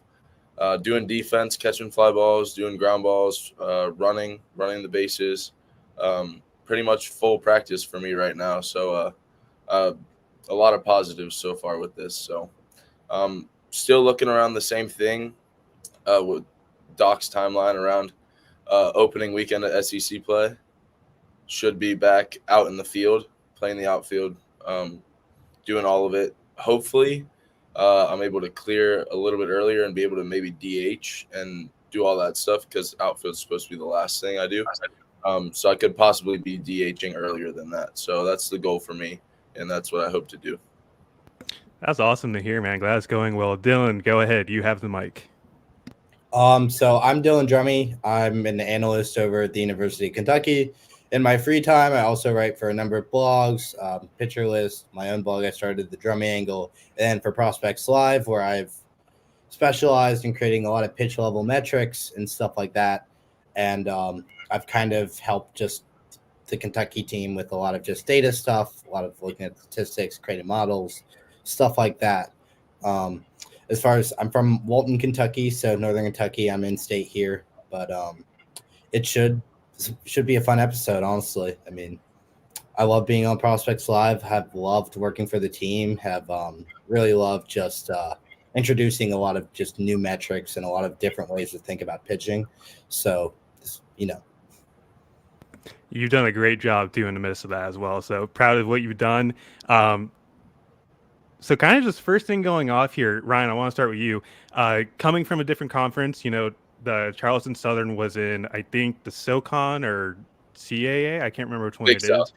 doing defense, catching fly balls, doing ground balls, running the bases. Pretty much full practice for me right now. So a lot of positives so far with this. So still looking around the same thing with Doc's timeline around opening weekend at SEC play. Should be back out in the field, playing the outfield, doing all of it. Hopefully, I'm able to clear a little bit earlier and be able to maybe DH and do all that stuff because outfield's supposed to be the last thing I do. So I could possibly be DHing earlier than that. So that's the goal for me, and that's what I hope to do. That's awesome to hear, man. Glad it's going well. Dylan, go ahead. You have the mic. So I'm Dylan Drummey. I'm an analyst over at the University of Kentucky. In my free time, I also write for a number of blogs, Pitcher List, my own blog. I started the Drummey Angle, and for Prospects Live, where I've specialized in creating a lot of pitch level metrics and stuff like that. And I've kind of helped just the Kentucky team with a lot of just data stuff, a lot of looking at statistics, creating models, stuff like that. As far as I'm from Walton, Kentucky, so Northern Kentucky, I'm in state here, but it should be a fun episode, honestly. I mean, I love being on Prospects Live, have loved working for the team, have really loved just introducing a lot of just new metrics and a lot of different ways to think about pitching. So, You've done a great job doing the midst of that as well. So proud of what you've done. So kind of just first thing going off here, Ryan, I want to start with you. Coming from a different conference, the Charleston Southern was in, I think, the SoCon or CAA. I can't remember which one Big it South.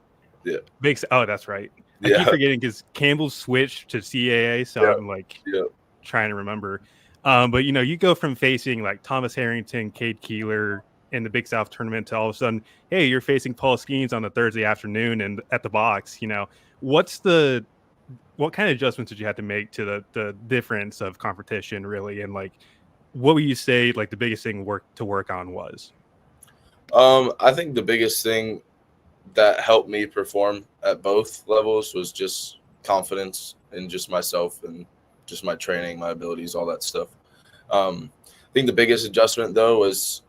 is. Yeah. Oh, that's right. I Yeah. keep forgetting because Campbell switched to CAA, so Yeah. I'm trying to remember. But you go from facing like Thomas Harrington, Cade Keeler in the Big South tournament to all of a sudden, hey, you're facing Paul Skeens on a Thursday afternoon and at the box. What kind of adjustments did you have to make to the difference of competition, really, and what would you say the biggest thing to work on was? I think the biggest thing that helped me perform at both levels was just confidence in just myself and just my training, my abilities, all that stuff. I think the biggest adjustment, though, was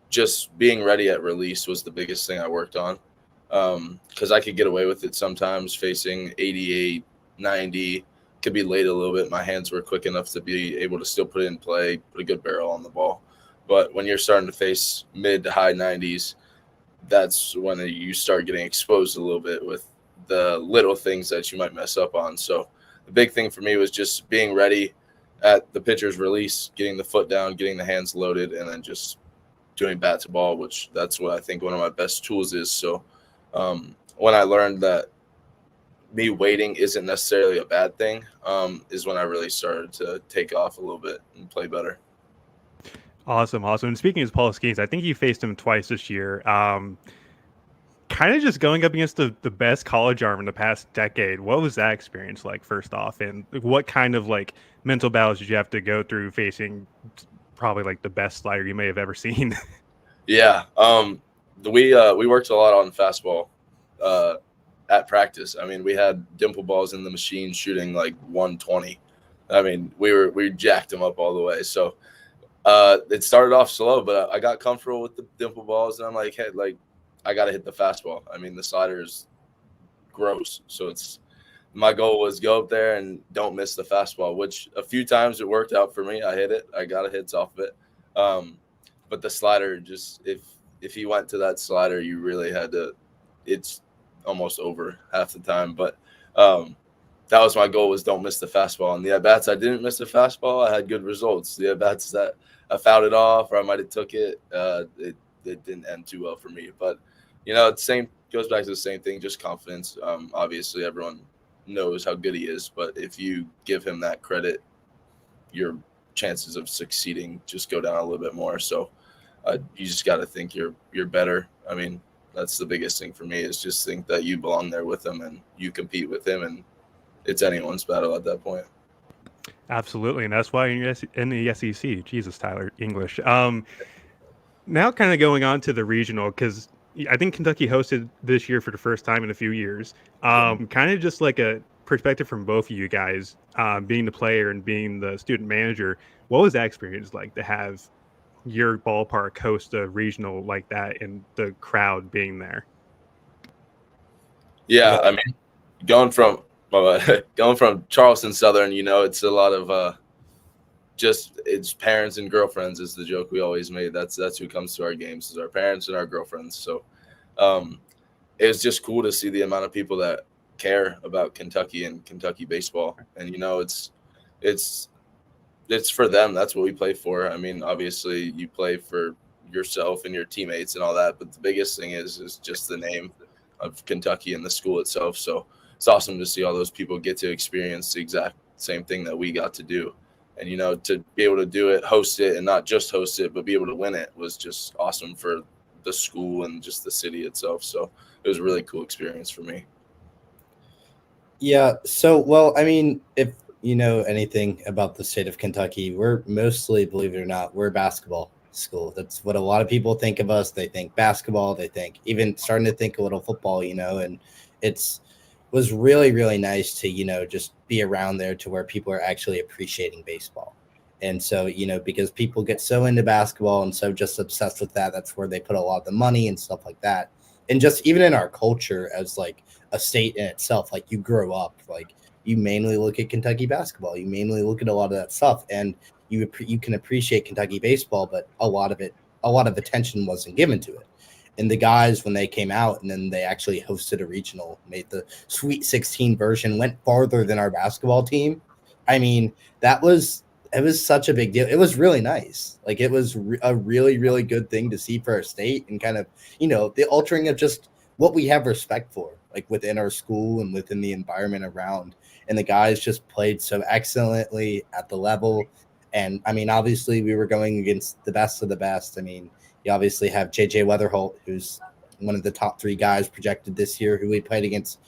just being ready at release was the biggest thing I worked on, because I could get away with it sometimes facing 88, 90, could be late a little bit. My hands were quick enough to be able to still put it in play, put a good barrel on the ball. But when you're starting to face mid to high 90s, that's when you start getting exposed a little bit with the little things that you might mess up on. So the big thing for me was just being ready at the pitcher's release, getting the foot down, getting the hands loaded, and then just doing bat to ball, which that's what I think one of my best tools is. So when I learned that me waiting isn't necessarily a bad thing, is when I really started to take off a little bit and play better. Awesome. And speaking of Paul Skeens, I think you faced him twice this year. Kind of just going up against the best college arm in the past decade. What was that experience like, first off? And what kind of like mental battles did you have to go through facing probably like the best slider you may have ever seen? Yeah. We worked a lot on fastball at practice. I mean, we had dimple balls in the machine shooting like 120. I mean, we jacked them up all the way. So it started off slow, but I got comfortable with the dimple balls, and I'm like, hey, like, I got to hit the fastball. I mean, the slider is gross. So my goal was go up there and don't miss the fastball, which a few times it worked out for me. I hit it. I got hits off of it. But the slider, just if he went to that slider, you really had to – it's almost over half the time. But that was my goal, was don't miss the fastball. And the at-bats I didn't miss the fastball, I had good results. The at-bats that I fouled it off or I might have took it, it didn't end too well for me. But – goes back to the same thing, just confidence. Obviously, everyone knows how good he is, but if you give him that credit, your chances of succeeding just go down a little bit more. So you just got to think you're better. I mean, that's the biggest thing for me, is just think that you belong there with him and you compete with him, and it's anyone's battle at that point. Absolutely, and that's why you're in the SEC. Jesus, Tyler, English. Now kind of going on to the regional, because I think Kentucky hosted this year for the first time in a few years. Kind of just like a perspective from both of you guys, being the player and being the student manager. What was that experience like, to have your ballpark host a regional like that and the crowd being there? Yeah, I mean, going from Charleston Southern, it's a lot of it's parents and girlfriends is the joke we always made. That's who comes to our games, is our parents and our girlfriends. So it was just cool to see the amount of people that care about Kentucky and Kentucky baseball. And it's for them. That's what we play for. I mean, obviously you play for yourself and your teammates and all that, but the biggest thing is just the name of Kentucky and the school itself. So it's awesome to see all those people get to experience the exact same thing that we got to do. And, to be able to do it, host it, and not just host it, but be able to win it was just awesome for the school and just the city itself. So it was a really cool experience for me. Yeah. So, well, I mean, if you know anything about the state of Kentucky, we're mostly, believe it or not, we're a basketball school. That's what a lot of people think of us. They think basketball. They think even starting to think a little football, and was really, really nice to, just be around there to where people are actually appreciating baseball. And so, because people get so into basketball and so just obsessed with that, that's where they put a lot of the money and stuff like that. And just even in our culture as like a state in itself, like you grow up, like you mainly look at Kentucky basketball, you mainly look at a lot of that stuff, and you can appreciate Kentucky baseball, but a lot of attention wasn't given to it. And the guys, when they came out and then they actually hosted a regional, made the Sweet 16 version, went farther than our basketball team. I mean, it was such a big deal. It was really nice. Like, it was a really, really good thing to see for our state, and kind of, the altering of just what we have respect for, like within our school and within the environment around. And the guys just played so excellently at the level. And I mean, obviously we were going against the best of the best. I mean, you obviously have J.J. Weatherholt, who's one of the top 3 guys projected this year, who we played against.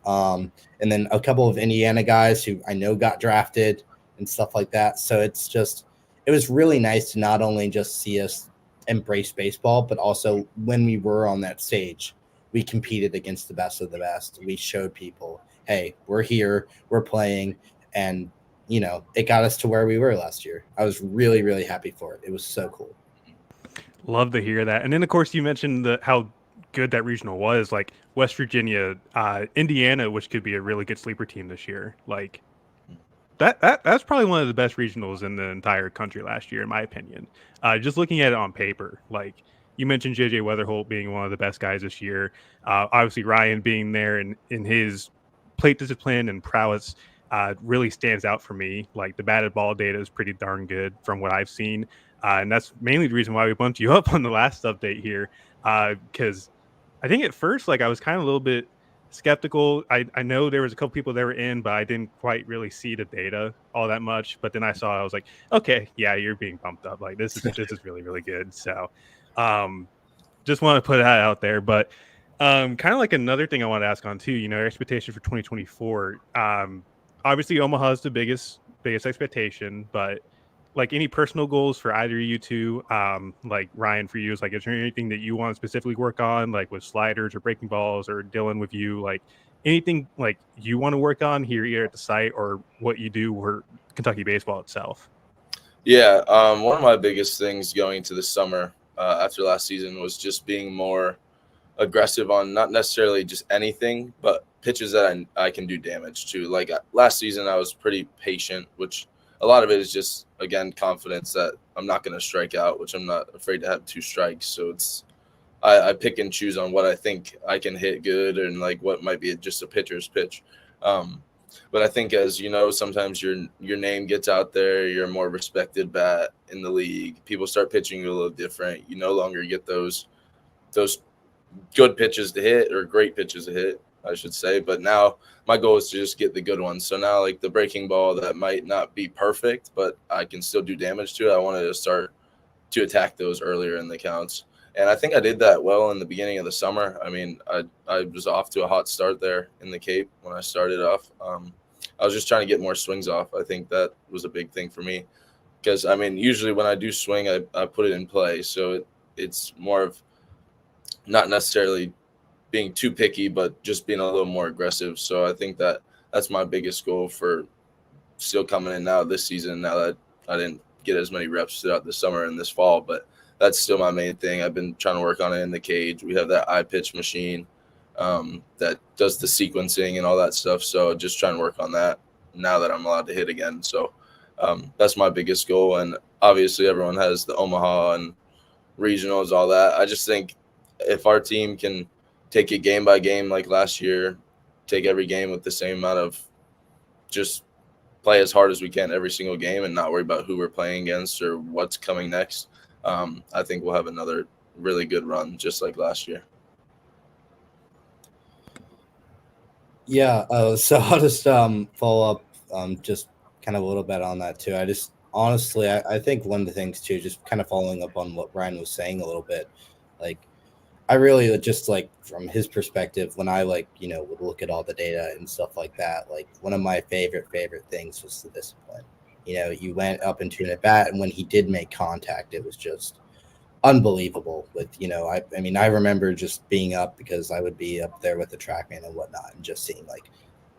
And then a couple of Indiana guys who I know got drafted and stuff like that. So it was really nice to not only just see us embrace baseball, but also when we were on that stage, we competed against the best of the best. We showed people, hey, we're here, we're playing, and, it got us to where we were last year. I was really, really happy for it. It was so cool. Love to hear that. And then, of course, you mentioned how good that regional was, like West Virginia, Indiana, which could be a really good sleeper team this year. Like that's probably one of the best regionals in the entire country last year, in my opinion. Just looking at it on paper, like you mentioned J.J. Weatherholt being one of the best guys this year. Obviously, Ryan being there and in his plate discipline and prowess really stands out for me. Like, the batted ball data is pretty darn good from what I've seen. And that's mainly the reason why we bumped you up on the last update here. Because I think at first, like, I was kind of a little bit skeptical. I know there was a couple people that were in, but I didn't quite really see the data all that much. But then I was like, okay, yeah, you're being bumped up. Like, this is really, really good. So just want to put that out there. But kind of like another thing I want to ask on too, your expectation for 2024. Obviously Omaha is the biggest expectation, but like any personal goals for either of you two, like Ryan, for you, is like, is there anything that you want to specifically work on, like with sliders or breaking balls, or Dylan with you, like anything like you want to work on here either at the site or what you do for Kentucky baseball itself? Yeah, one of my biggest things going into the summer after last season was just being more aggressive on not necessarily just anything, but pitches that I can do damage to. Like last season, I was pretty patient, which a lot of it is just, again, confidence that I'm not going to strike out, which I'm not afraid to have 2 strikes. So it's I pick and choose on what I think I can hit good and like what might be just a pitcher's pitch. But I think, as you know, sometimes your name gets out there. You're a more respected bat in the league. People start pitching you a little different. You no longer get those good pitches to hit, or great pitches to hit, I should say. But now my goal is to just get the good ones. So now, like the breaking ball that might not be perfect, but I can still do damage to it, I wanted to start to attack those earlier in the counts. And I think I did that well in the beginning of the summer. I mean, I was off to a hot start there in the Cape when I started off. I was just trying to get more swings off. I think that was a big thing for me because, I mean, usually when I do swing, I put it in play. So it's more of not necessarily being too picky, but just being a little more aggressive. So I think that's my biggest goal for still coming in now this season, now that I didn't get as many reps throughout the summer and this fall, but that's still my main thing. I've been trying to work on it in the cage. We have that iPitch machine that does the sequencing and all that stuff. So just trying to work on that now that I'm allowed to hit again. So that's my biggest goal. And obviously everyone has the Omaha and regionals, all that. I just think if our team can take it game by game like last year, take every game with the same amount of just play as hard as we can every single game and not worry about who we're playing against or what's coming next, I think we'll have another really good run just like last year. Yeah, so I'll just follow up just kind of a little bit on that too. I just honestly, I think one of the things too, just kind of following up on what Ryan was saying a little bit, like I really just like from his perspective, when I like, would look at all the data and stuff like that, like one of my favorite things was the discipline. You went up into an at bat, and when he did make contact, it was just unbelievable. With I mean, I remember just being up because I would be up there with the TrackMan and whatnot, and just seeing like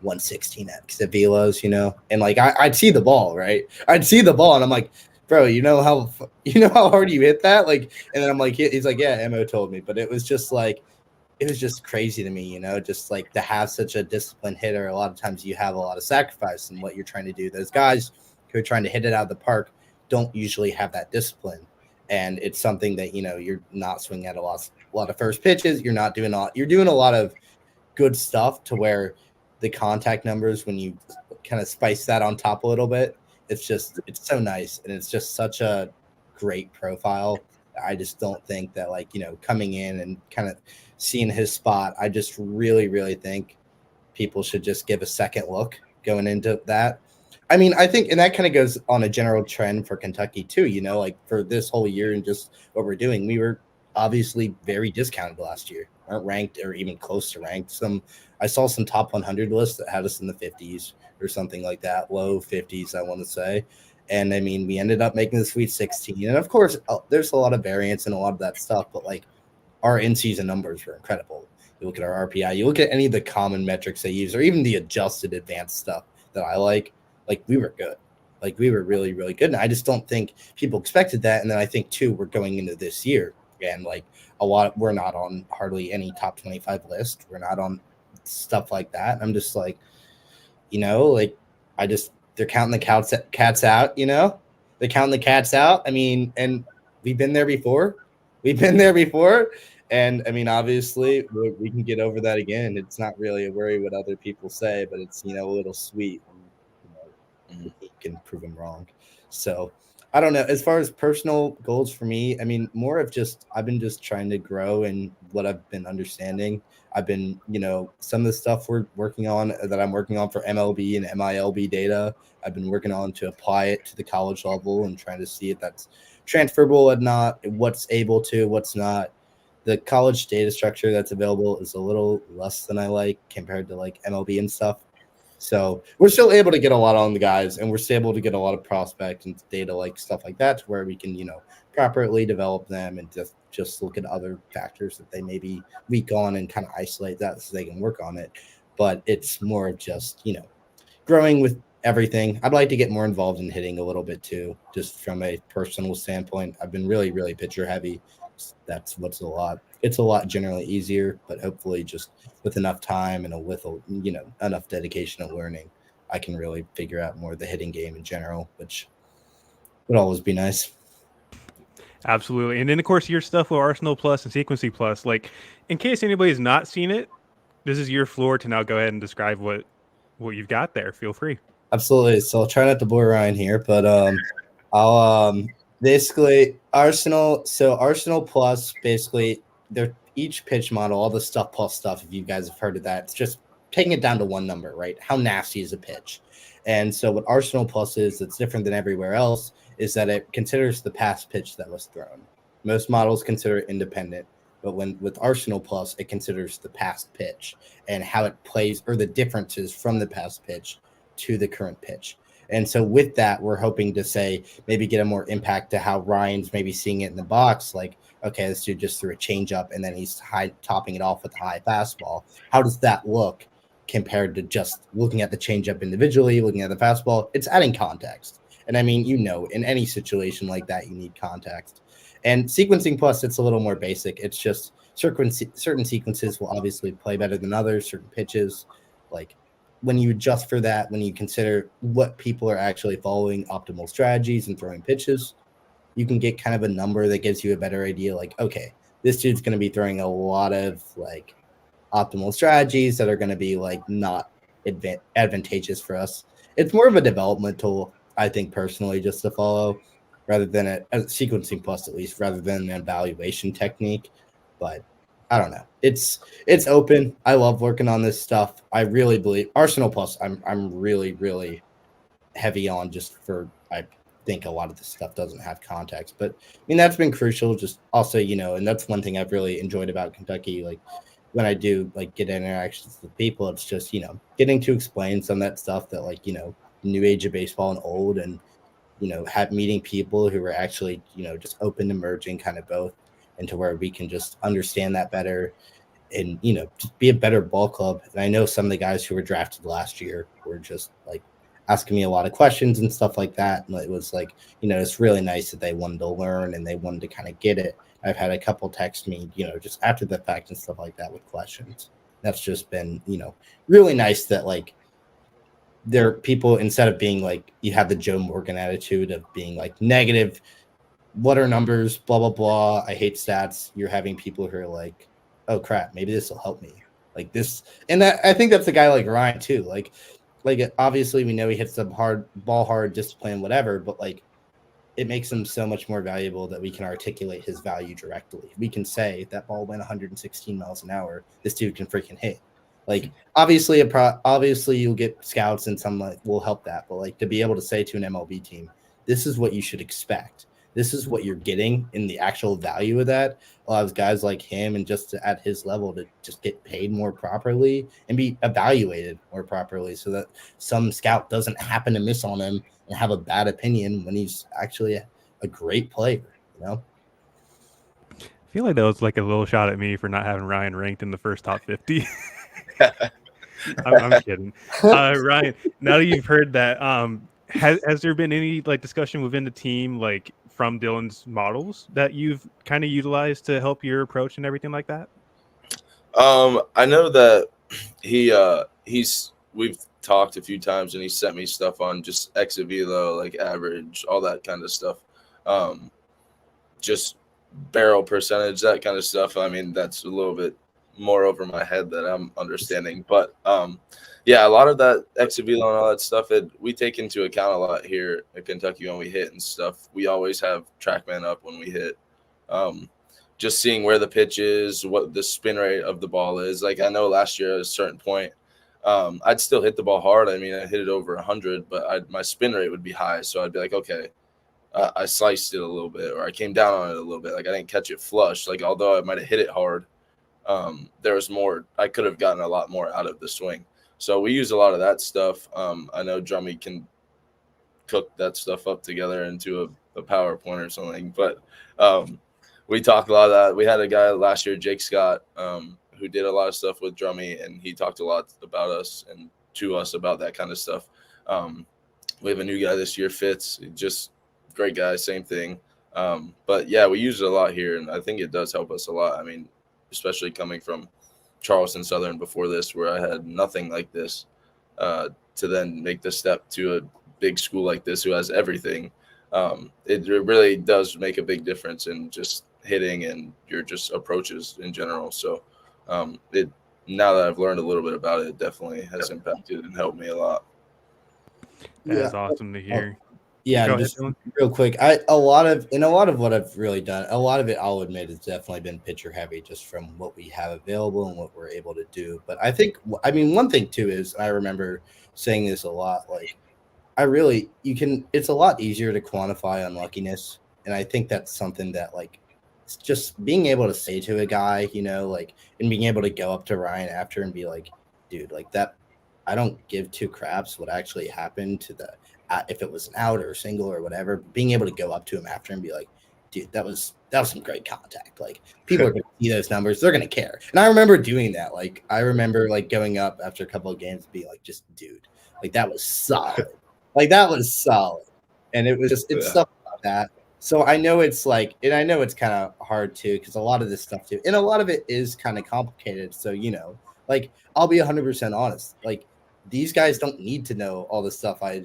116x at velos, and like I'd see the ball, right? I'd see the ball, and I'm like, bro, you know how hard you hit that, like, and then I'm like, he's like, yeah, Mo told me, but it was just like, it was just crazy to me, just like to have such a disciplined hitter. A lot of times you have a lot of sacrifice in what you're trying to do. Those guys who are trying to hit it out of the park don't usually have that discipline. And it's something that, you're not swinging at a lot of first pitches. You're doing a lot of good stuff to where the contact numbers, when you kind of spice that on top a little bit, it's so nice. And it's just such a great profile. I just don't think that coming in and kind of seeing his spot, I just really, really think people should just give a second look going into that. I mean, I think, and that kind of goes on a general trend for Kentucky too, like for this whole year and just what we're doing. We were obviously very discounted last year, aren't ranked or even close to ranked. I saw some top 100 lists that had us in the 50s or something like that, low 50s, I want to say. And I mean, we ended up making the Sweet 16. And of course, there's a lot of variance and a lot of that stuff, but like our in-season numbers were incredible. You look at our RPI, you look at any of the common metrics they use, or even the adjusted advanced stuff that I like we were good. Like we were really, really good. And I just don't think people expected that. And then I think too, we're going into this year and like we're not on hardly any top 25 list. We're not on stuff like that. I'm just like, they're counting the cats out, they're counting the cats out. I mean, and we've been there before. And I mean, obviously we can get over that again. It's not really a worry what other people say, but it's, a little sweet. You can prove them wrong. So I don't know. As far as personal goals for me, I mean, more of just I've been just trying to grow in what I've been understanding. I've been, some of the stuff I'm working on for MLB and MILB data. I've been working on to apply it to the college level and trying to see if that's transferable or not, what's able to, what's not. The college data structure that's available is a little less than I like compared to like MLB and stuff. So we're still able to get a lot on the guys, and we're still able to get a lot of prospect and data, like stuff like that, to where we can, properly develop them and just look at other factors that they may be weak on and kind of isolate that so they can work on it. But it's more of just, growing with everything. I'd like to get more involved in hitting a little bit too, just from a personal standpoint. I've been really, really pitcher heavy. That's what's a lot. It's a lot generally easier, but hopefully just with enough time and enough dedication and learning, I can really figure out more of the hitting game in general, which would always be nice. Absolutely. And then, of course, your stuff with Arsenal Plus and Sequencing Plus, like, in case anybody's not seen it, this is your floor to now go ahead and describe what you've got there. Feel free. Absolutely. So I'll try not to bore Ryan here, but I'll basically Arsenal Plus, basically they're each pitch model, all the stuff plus stuff, if you guys have heard of that, it's just taking it down to one number, right? How nasty is a pitch? And so what Arsenal Plus is that's different than everywhere else is that it considers the past pitch that was thrown. Most models consider it independent, but with Arsenal Plus, it considers the past pitch and how it plays, or the differences from the past pitch to the current pitch. And so with that, we're hoping to say maybe get a more impact to how Ryan's maybe seeing it in the box. Like, okay, this dude just threw a changeup and then he's topping it off with a high fastball. How does that look compared to just looking at the changeup individually, looking at the fastball? It's adding context. And I mean, in any situation like that, you need context. And Sequencing Plus, it's a little more basic. It's just certain sequences will obviously play better than others, certain pitches. Like when you adjust for that, when you consider what people are actually following optimal strategies and throwing pitches, you can get kind of a number that gives you a better idea. Like, okay, this dude's going to be throwing a lot of like optimal strategies that are going to be like not advantageous for us. It's more of a developmental, I think personally, just to follow, rather than a Sequencing Plus, at least, rather than an evaluation technique. But I don't know. It's open. I love working on this stuff. I really believe Arsenal Plus. I'm really, really heavy on, just for I think a lot of this stuff doesn't have context. But I mean, that's been crucial. Just also, and that's one thing I've really enjoyed about Kentucky. Like when I do like get interactions with people, it's just getting to explain some of that stuff that like new age of baseball and old, and meeting people who are actually just open to merging kind of both, into where we can just understand that better and just be a better ball club. And I know some of the guys who were drafted last year were just like asking me a lot of questions and stuff like that, and it was like it's really nice that they wanted to learn and they wanted to kind of get it. I've had a couple text me just after the fact and stuff like that with questions. That's just been really nice that like there are people, instead of being like you have the Joe Morgan attitude of being like negative, what are numbers, blah blah blah, I hate stats. You're having people who are like, oh crap, maybe this will help me, like this. And that, I think that's a guy like Ryan too. Like obviously we know he hits the ball hard, discipline, whatever, but like it makes him so much more valuable that we can articulate his value directly. We can say that ball went 116 miles an hour. This dude can freaking hit. Like obviously you'll get scouts and some like will help that, but like to be able to say to an MLB team, this is what you should expect. This is what you're getting in the actual value of that. Allows guys like him and just at his level to just get paid more properly and be evaluated more properly, so that some scout doesn't happen to miss on him and have a bad opinion when he's actually a great player. I feel like that was like a little shot at me for not having Ryan ranked in the first top 50. I'm kidding. Ryan, now that you've heard that, has there been any like discussion within the team, like from Dylan's models, that you've kind of utilized to help your approach and everything like that? I know that we've talked a few times and he sent me stuff on just exit velo, like average, all that kind of stuff. Just barrel percentage, that kind of stuff. I mean, that's a little bit more over my head that I'm understanding. But yeah, a lot of that exit velo and all that stuff, we take into account a lot here at Kentucky when we hit and stuff. We always have TrackMan up when we hit. Just seeing where the pitch is, what the spin rate of the ball is. Like, I know last year at a certain point, I'd still hit the ball hard. I mean, I hit it over 100, but my spin rate would be high. So I'd be like, okay, I sliced it a little bit, or I came down on it a little bit. Like, I didn't catch it flush. Like, although I might have hit it hard, there was more. I could have gotten a lot more out of the swing. So we use a lot of that stuff. I know Drummey can cook that stuff up together into a PowerPoint or something, but we talk a lot of that. We had a guy last year, Jake Scott, who did a lot of stuff with Drummey, and he talked a lot about us and to us about that kind of stuff. We have a new guy this year, Fitz, just great guy, same thing. But yeah, we use it a lot here, and I think it does help us a lot. I mean, especially coming from Charleston Southern before this, where I had nothing like this, to then make the step to a big school like this who has everything. It really does make a big difference in just hitting and your just approaches in general. So now that I've learned a little bit about it, it definitely has impacted and helped me a lot. That's awesome to hear. Yeah, Go just ahead, real quick. A lot of what I've really done, a lot of it, I'll admit, has definitely been pitcher heavy, just from what we have available and what we're able to do. But I think, I mean, one thing too is, I remember saying this a lot. Like, it's a lot easier to quantify unluckiness, and I think that's something that, like, it's just being able to say to a guy, you know, like, and being able to go up to Ryan after and be like, dude, like, that, I don't give two craps what actually happened to the. If it was an out or a single or whatever, being able to go up to him after and be like, dude, that was some great contact. Like, people are going to see those numbers. They're going to care. And I remember doing that. Like, I remember, like, going up after a couple of games and being like, just, dude, like, that was solid. Like, that was solid. And it was just, it's stuff like that. So I know it's like, and I know it's kind of hard too, because a lot of this stuff too, and a lot of it is kind of complicated. So, you know, like, I'll be 100% honest. Like, these guys don't need to know all the stuff I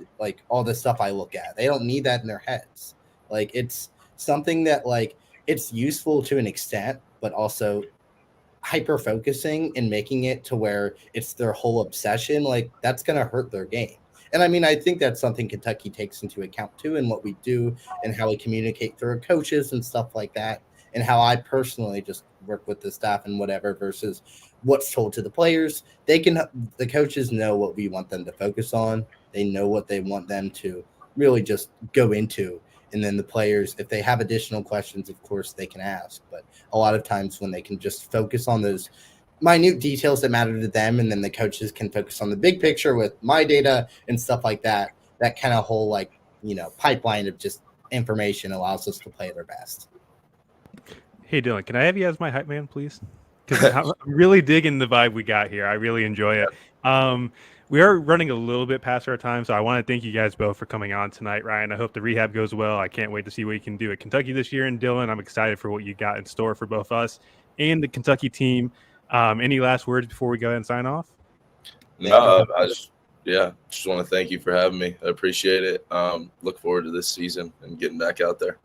look at. They don't need that in their heads. Like, it's something that, like, it's useful to an extent, but also hyper focusing and making it to where it's their whole obsession. Like, that's going to hurt their game. And I mean, I think that's something Kentucky takes into account too, in what we do and how we communicate through our coaches and stuff like that. And how I personally just work with the staff and whatever versus what's told to the players. The coaches know what we want them to focus on. They know what they want them to really just go into. And then the players, if they have additional questions, of course they can ask. But a lot of times when they can just focus on those minute details that matter to them, and then the coaches can focus on the big picture with my data and stuff like that, that kind of whole, like, you know, pipeline of just information allows us to play their best. Hey, Dylan, can I have you as my hype man, please? Because I'm really digging the vibe we got here. I really enjoy it. We are running a little bit past our time, so I want to thank you guys both for coming on tonight, Ryan. I hope the rehab goes well. I can't wait to see what you can do at Kentucky this year. And Dylan, I'm excited for what you got in store for both us and the Kentucky team. Any last words before we go ahead and sign off? No, I just want to thank you for having me. I appreciate it. Look forward to this season and getting back out there.